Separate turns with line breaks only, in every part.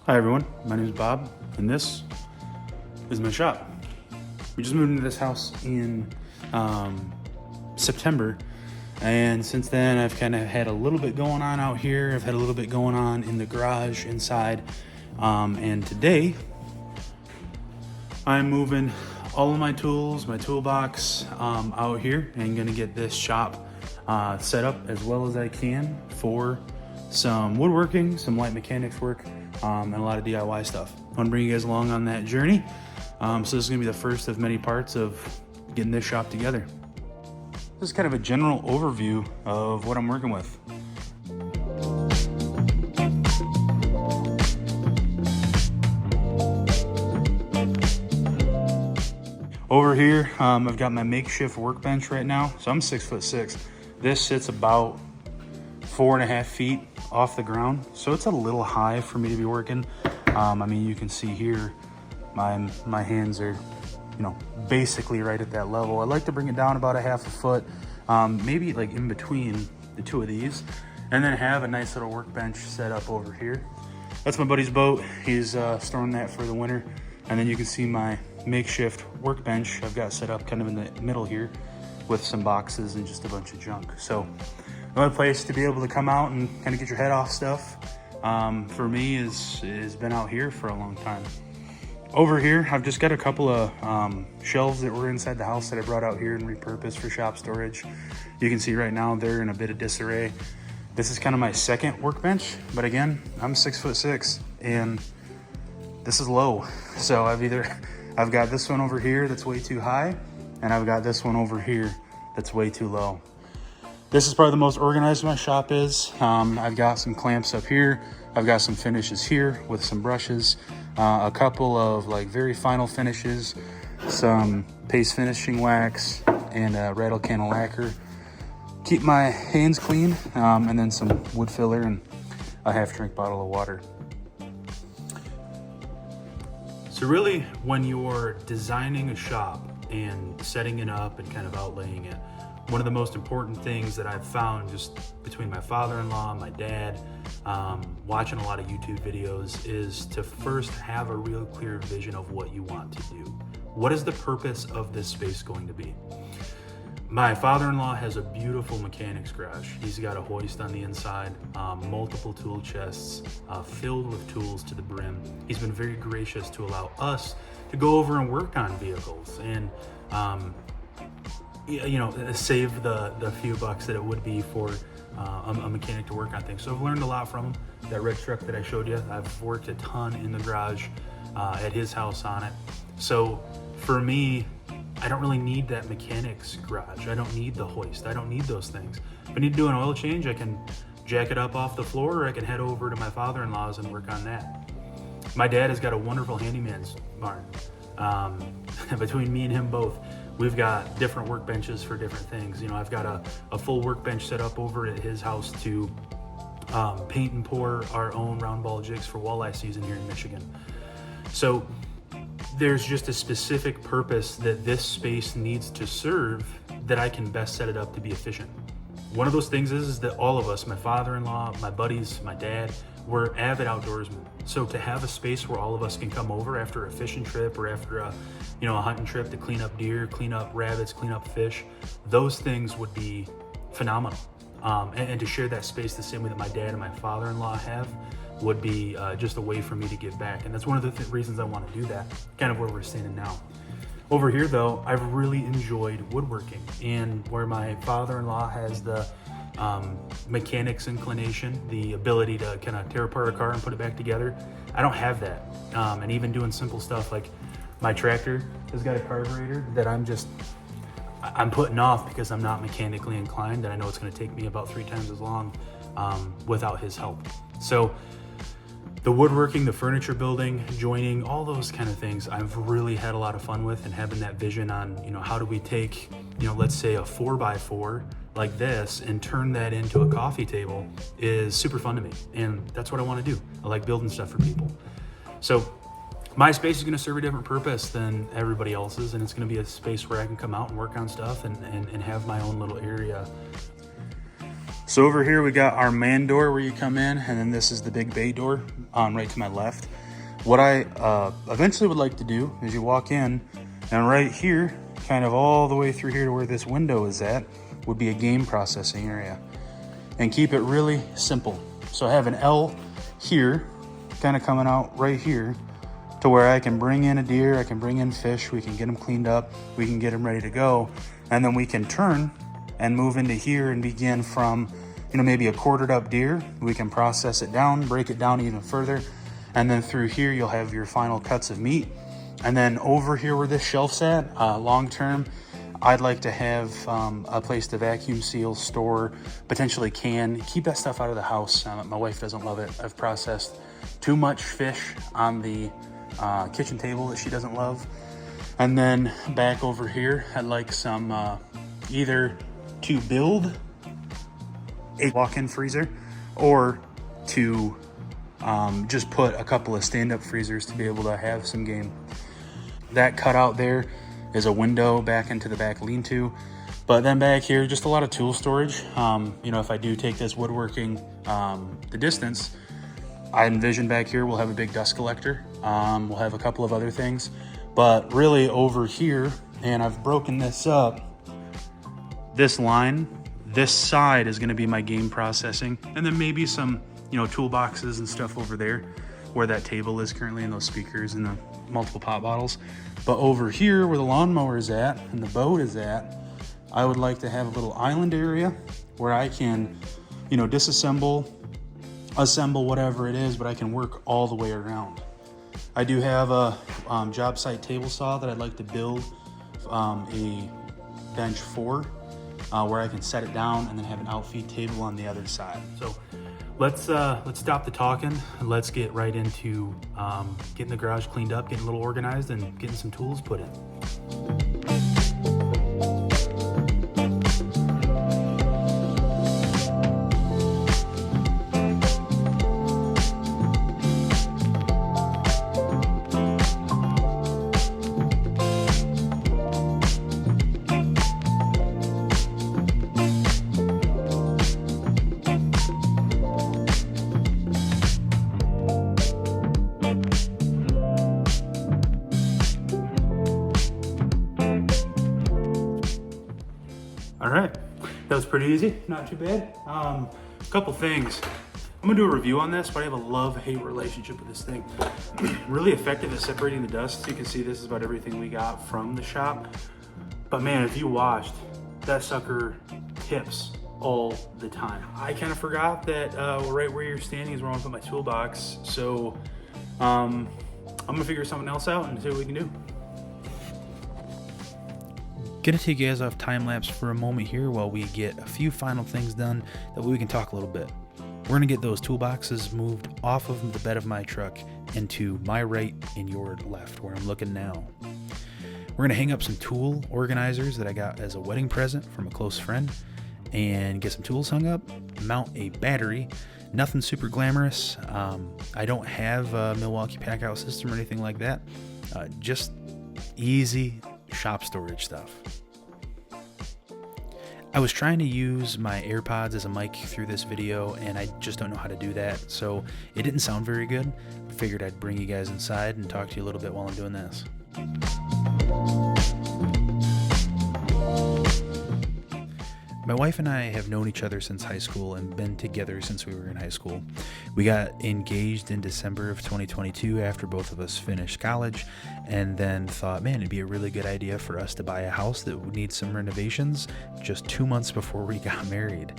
Hi everyone, my name is Bob, and this is my shop. We just moved into this house in September, and since then I've kind of had a little bit going on out here. I've had a little bit going on in the garage inside, and today I'm moving all of my tools, my toolbox out here, and gonna get this shop set up as well as I can for some woodworking, some light mechanics work, and a lot of DIY stuff. I want to bring you guys along on that journey. So this is going to be the first of many parts of getting this shop together. This is kind of a general overview of what I'm working with. Over here, I've got my makeshift workbench right now. So I'm 6'6". This sits about 4.5 feet off the ground, so it's a little high for me to be working. I mean, you can see here my hands are, basically right at that level. I'd like to bring it down about 1/2 foot, maybe like in between the two of these, and then have a nice little workbench set up over here. That's my buddy's boat. He's storing that for the winter. And then you can see my makeshift workbench I've got set up kind of in the middle here with some boxes and just a bunch of junk. So another place to be able to come out and kind of get your head off stuff for me is been out here for a long time. Over here, I've just got a couple of shelves that were inside the house that I brought out here and repurposed for shop storage. You can see right now they're in a bit of disarray. This is kind of my second workbench, but again, I'm 6'6", and this is low. So I've got this one over here that's way too high, and I've got this one over here that's way too low. This is probably the most organized my shop is. I've got some clamps up here. I've got some finishes here with some brushes, a couple of like very final finishes, some paste finishing wax, and a rattle can of lacquer. Keep my hands clean, and then some wood filler and a 1/2 drink bottle of water. So really, when you're designing a shop and setting it up and kind of outlaying it, one of the most important things that I've found just between my father-in-law and my dad, watching a lot of YouTube videos, is to first have a real clear vision of what you want to do. What is the purpose of this space going to be? My father-in-law has a beautiful mechanics garage. He's got a hoist on the inside, multiple tool chests filled with tools to the brim. He's been very gracious to allow us to go over and work on vehicles and save the few bucks that it would be for a mechanic to work on things. So I've learned a lot from him. That red truck that I showed you, I've worked a ton in the garage at his house on it. So for me, I don't really need that mechanics garage. I don't need the hoist. I don't need those things. If I need to do an oil change, I can jack it up off the floor, or I can head over to my father-in-law's and work on that. My dad has got a wonderful handyman's barn. Between me and him both, we've got different workbenches for different things. I've got a full workbench set up over at his house to paint and pour our own round ball jigs for walleye season here in Michigan. So there's just a specific purpose that this space needs to serve that I can best set it up to be efficient. One of those things is that all of us, my father-in-law, my buddies, my dad, we're avid outdoorsmen. So to have a space where all of us can come over after a fishing trip or after a hunting trip to clean up deer, clean up rabbits, clean up fish, those things would be phenomenal. And to share that space the same way that my dad and my father-in-law have would be just a way for me to give back. And that's one of the reasons I want to do that, kind of where we're standing now. Over here though, I've really enjoyed woodworking, and where my father-in-law has the mechanics inclination, the ability to kind of tear apart a car and put it back together, I don't have that. And even doing simple stuff like my tractor has got a carburetor that I'm putting off because I'm not mechanically inclined, and I know it's going to take me about 3 times as long without his help. So the woodworking, the furniture building, joining, all those kind of things, I've really had a lot of fun with, and having that vision on, how do we take, let's say a 4x4 like this and turn that into a coffee table is super fun to me. And that's what I want to do. I like building stuff for people. So my space is going to serve a different purpose than everybody else's, and it's going to be a space where I can come out and work on stuff and have my own little area. So over here we got our man door where you come in, and then this is the big bay door right to my left. What I eventually would like to do is you walk in, and right here, kind of all the way through here to where this window is at, would be a game processing area. And keep it really simple. So I have an L here, kind of coming out right here, to where I can bring in a deer, I can bring in fish, we can get them cleaned up, we can get them ready to go, and then we can turn and move into here and begin from, maybe a quartered up deer. We can process it down, break it down even further, and then through here you'll have your final cuts of meat. And then over here where this shelf's at, long term, I'd like to have a place to vacuum seal, store, potentially can, keep that stuff out of the house. My wife doesn't love it. I've processed too much fish on the kitchen table that she doesn't love. And then back over here, I'd like some either to build a walk-in freezer or to just put a couple of stand-up freezers to be able to have some game. That cutout there is a window back into the back lean-to. But then back here, just a lot of tool storage. If I do take this woodworking the distance, I envision back here we'll have a big dust collector. We'll have a couple of other things. But really over here, and I've broken this up, this line, this side is gonna be my game processing. And then maybe some, toolboxes and stuff over there where that table is currently, and those speakers and the multiple pop bottles. But over here where the lawnmower is at and the boat is at, I would like to have a little island area where I can, disassemble, assemble, whatever it is, but I can work all the way around. I do have a job site table saw that I'd like to build a bench for, where I can set it down and then have an outfeed table on the other side. So let's stop the talking and let's get right into getting the garage cleaned up, getting a little organized, and getting some tools put in. All right, that was pretty easy, not too bad. A couple things. I'm gonna do a review on this, but I have a love-hate relationship with this thing. Really effective at separating the dust. You can see this is about everything we got from the shop. But man, if you washed, that sucker tips all the time. I kind of forgot that right where you're standing is where I'm gonna put my toolbox. So I'm gonna figure something else out and see what we can do. Gonna take you guys off time lapse for a moment here while we get a few final things done. That way we can talk a little bit. We're gonna get those toolboxes moved off of the bed of my truck into my right and your left, where I'm looking now. We're gonna hang up some tool organizers that I got as a wedding present from a close friend, and get some tools hung up, mount a battery. Nothing super glamorous. I don't have a Milwaukee pack-out system or anything like that. Just easy shop storage stuff. I was trying to use my AirPods as a mic through this video, and I just don't know how to do that, so it didn't sound very good. I figured I'd bring you guys inside and talk to you a little bit while I'm doing this. My wife and I have known each other since high school and been together since we were in high school. We got engaged in December of 2022 after both of us finished college, and then thought, man, it'd be a really good idea for us to buy a house that would need some renovations just 2 months before we got married.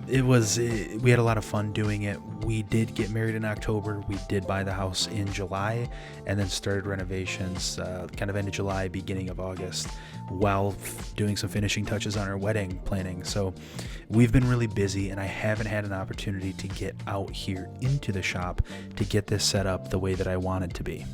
We had a lot of fun doing it. We did get married in October. We did buy the house in July, and then started renovations kind of end of July, beginning of August, while doing some finishing touches on our wedding planning. So we've been really busy, and I haven't had an opportunity to get out here into the shop to get this set up the way that I want it to be.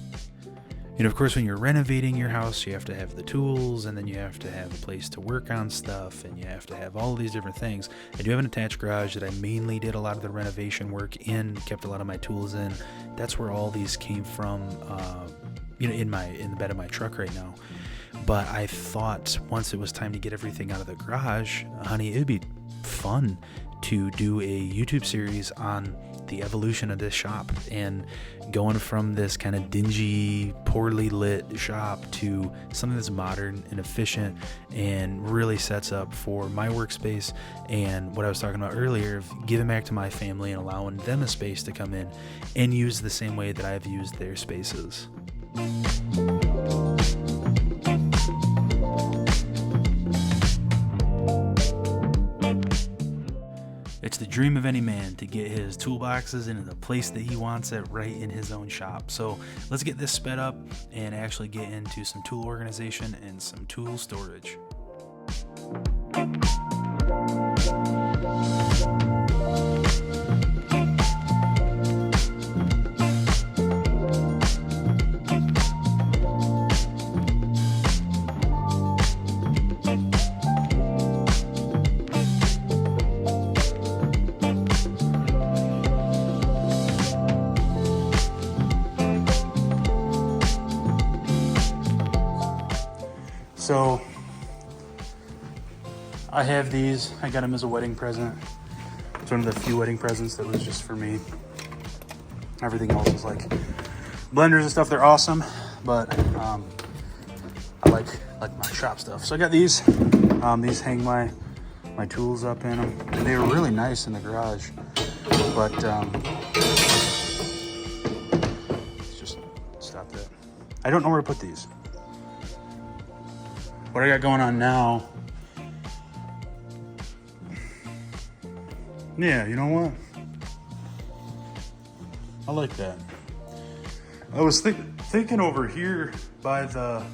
Of course, when you're renovating your house, you have to have the tools, and then you have to have a place to work on stuff, and you have to have all these different things. I do have an attached garage that I mainly did a lot of the renovation work in, kept a lot of my tools in. That's where all these came from, in the bed of my truck right now. But I thought once it was time to get everything out of the garage, honey, it'd be
fun to do a YouTube series on the evolution of this shop and going from this kind of dingy, poorly lit shop to something that's modern and efficient and really sets up for my workspace and what I was talking about earlier of giving back to my family and allowing them a space to come in and use the same way that I've used their spaces. It's the dream of any man to get his toolboxes into the place that he wants it right in his own shop. So let's get this sped up and actually get into some tool organization and some tool storage.
So I have these. I got them as a wedding present. It's one of the few wedding presents that was just for me. Everything else is like blenders and stuff. They're awesome, but I like my shop stuff. So I got these. These hang my tools up in them. And they were really nice in the garage, but let's just stop that. I don't know where to put these. What I got going on now, yeah, you know what? I like that. I was thinking over here by the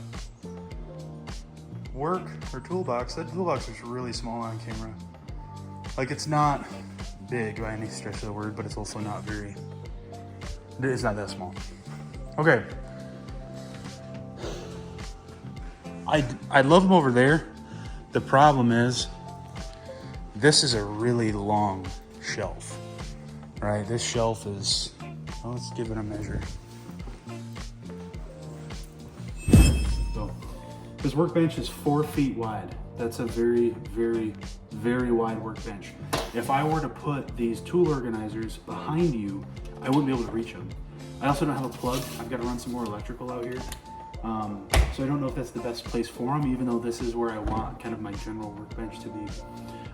work or toolbox. That toolbox is really small on camera. Like, it's not big by any stretch of the word, but it's also not it's not that small. Okay. I love them over there. The problem is, this is a really long shelf, right? This shelf is, well, let's give it a measure. So, this workbench is 4 feet wide. That's a very, very, very wide workbench. If I were to put these tool organizers behind you, I wouldn't be able to reach them. I also don't have a plug. I've got to run some more electrical out here. So I don't know if that's the best place for them, even though this is where I want kind of my general workbench to be.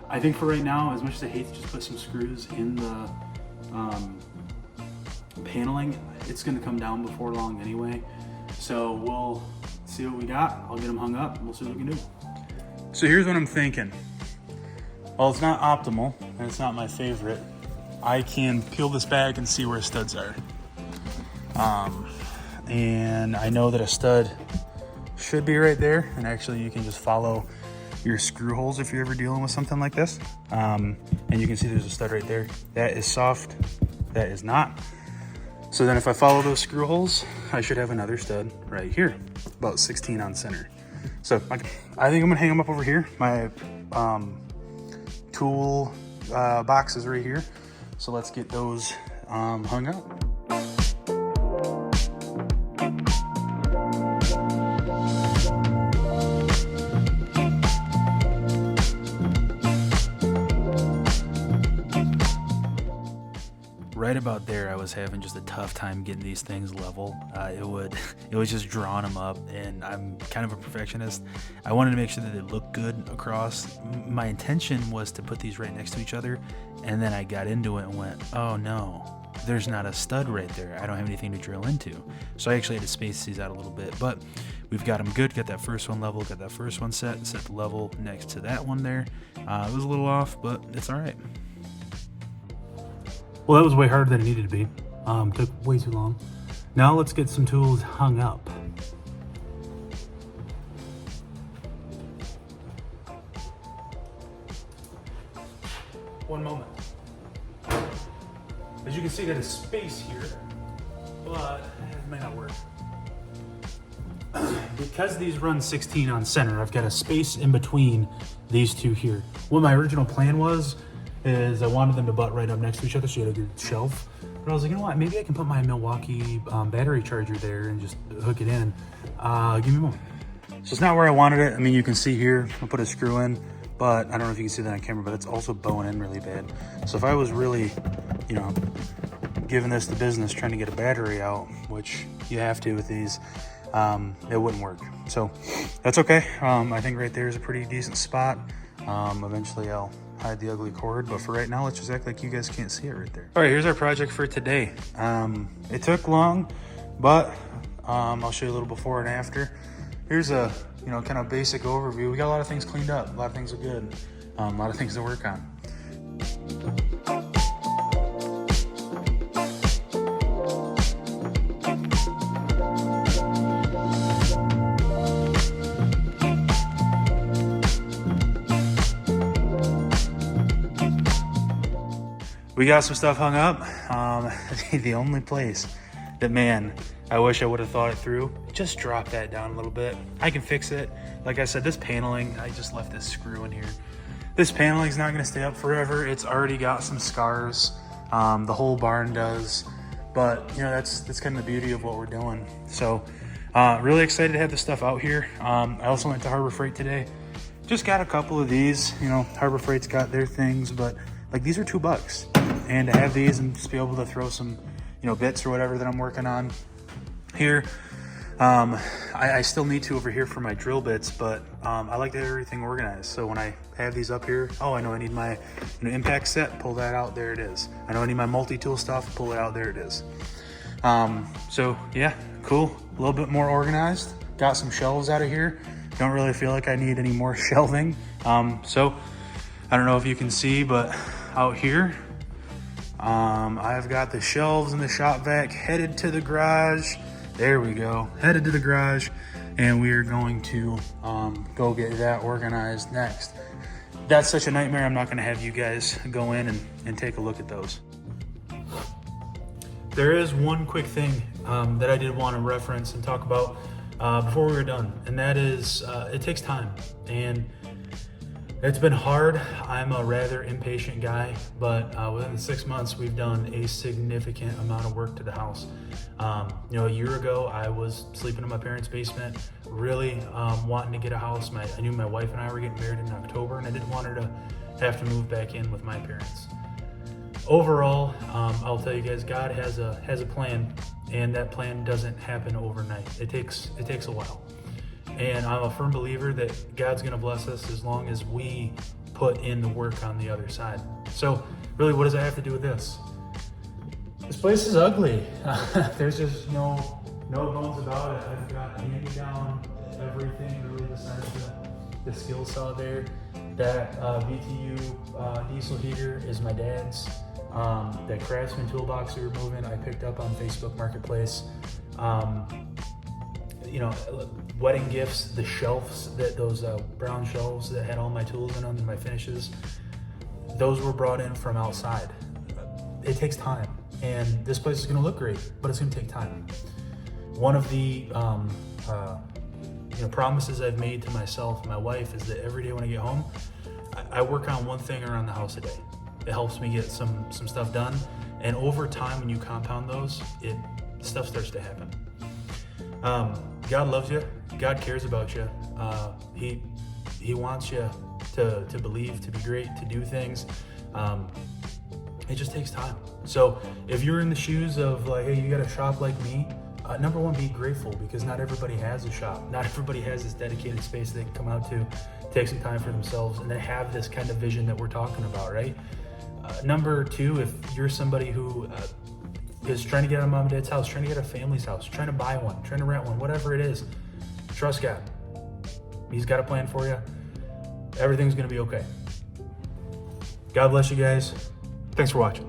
I think for right now, as much as I hate to just put some screws in the paneling, it's going to come down before long anyway. So we'll see what we got. I'll get them hung up and we'll see what we can do. So here's what I'm thinking. While it's not optimal and it's not my favorite, I can peel this back and see where studs are. And I know that a stud should be right there, and actually you can just follow your screw holes if you're ever dealing with something like this. And you can see there's a stud right there. That is soft, that is not. So then if I follow those screw holes, I should have another stud right here, about 16 on center. So I think I'm gonna hang them up over here. My tool box is right here. So let's get those hung up.
Right about there, I was having just a tough time getting these things level. It was just drawing them up, and I'm kind of a perfectionist. I wanted to make sure that they look good across. My intention was to put these right next to each other, and then I got into it and went, oh no, there's not a stud right there. I don't have anything to drill into. So I actually had to space these out a little bit, but we've got them good. Got that first one level, got that first one set the level next to that one there. It was a little off, but it's all right.
Well, that was way harder than it needed to be. Took way too long. Now let's get some tools hung up. One moment. As you can see, I got a space here, but it may not work. Because these run 16 on center, I've got a space in between these two here. What my original plan was is I wanted them to butt right up next to each other so you had a good shelf. But I was like, you know what, maybe I can put my Milwaukee battery charger there and just hook it in. Give me a moment. So it's not where I wanted it. I mean, you can see here, I'll put a screw in, but I don't know if you can see that on camera, but it's also bowing in really bad. So if I was really, you know, giving this the business, trying to get a battery out, which you have to with these, it wouldn't work. So that's okay. I think right there is a pretty decent spot. Eventually I'll hide the ugly cord, but for right now, let's just act like you guys can't see it right there. All right, here's our project for today. It took long, but I'll show you a little before and after. Here's a, you know, kind of basic overview. We got a lot of things cleaned up, a lot of things are good, a lot of things to work on. We got some stuff hung up. The only place that, man, I wish I would have thought it through, just drop that down a little bit. I can fix it. Like I said, this paneling, I just left this screw in here. This paneling is not gonna stay up forever. It's already got some scars. The whole barn does. But, you know, that's kind of the beauty of what we're doing. So, really excited to have this stuff out here. I also went to Harbor Freight today. Just got a couple of these. You know, Harbor Freight's got their things, but like these are $2. And to have these and just be able to throw some, you know, bits or whatever that I'm working on here. I still need to over here for my drill bits, but I like to have everything organized. So when I have these up here, oh, I know I need my, you know, impact set, pull that out, there it is. I know I need my multi-tool stuff, pull it out, there it is. So yeah, cool, a little bit more organized. Got some shelves out of here. Don't really feel like I need any more shelving. So I don't know if you can see, but out here, I've got the shelves in the shop vac headed to the garage. There we go, headed to the garage, and we are going to go get that organized next. That's such a nightmare, I'm not gonna have you guys go in and take a look at those. There is one quick thing that I did want to reference and talk about before we were done, and that is it takes time, and it's been hard. I'm a rather impatient guy, but within the 6 months, we've done a significant amount of work to the house. You know, a year ago, I was sleeping in my parents' basement, really wanting to get a house. I knew my wife and I were getting married in October, and I didn't want her to have to move back in with my parents. Overall, I'll tell you guys, God has a plan, and that plan doesn't happen overnight. It takes a while. And I'm a firm believer that God's gonna bless us as long as we put in the work on the other side. So really, what does that have to do with this? This place is ugly. There's just no bones about it. I've got handy down everything really besides the skill saw there. That BTU diesel heater is my dad's. That Craftsman toolbox we were moving, I picked up on Facebook Marketplace. You know, wedding gifts, the shelves, those brown shelves that had all my tools in them and my finishes, those were brought in from outside. It takes time, and this place is gonna look great, but it's gonna take time. One of the you know, promises I've made to myself and my wife is that every day when I get home, I work on one thing around the house a day. It helps me get some stuff done, and over time, when you compound those, stuff starts to happen. God loves you. God cares about you. He wants you to believe, to be great, to do things. It just takes time. So if you're in the shoes of like, hey, you got a shop like me, number one, be grateful, because not everybody has a shop. Not everybody has this dedicated space they can come out to, take some time for themselves, and they have this kind of vision that we're talking about, right? Number two, if you're somebody who is trying to get out of mom and dad's house, trying to get a family's house, trying to buy one, trying to rent one, whatever it is, trust God. He's got a plan for you. Everything's gonna be okay. God bless you guys. Thanks for watching.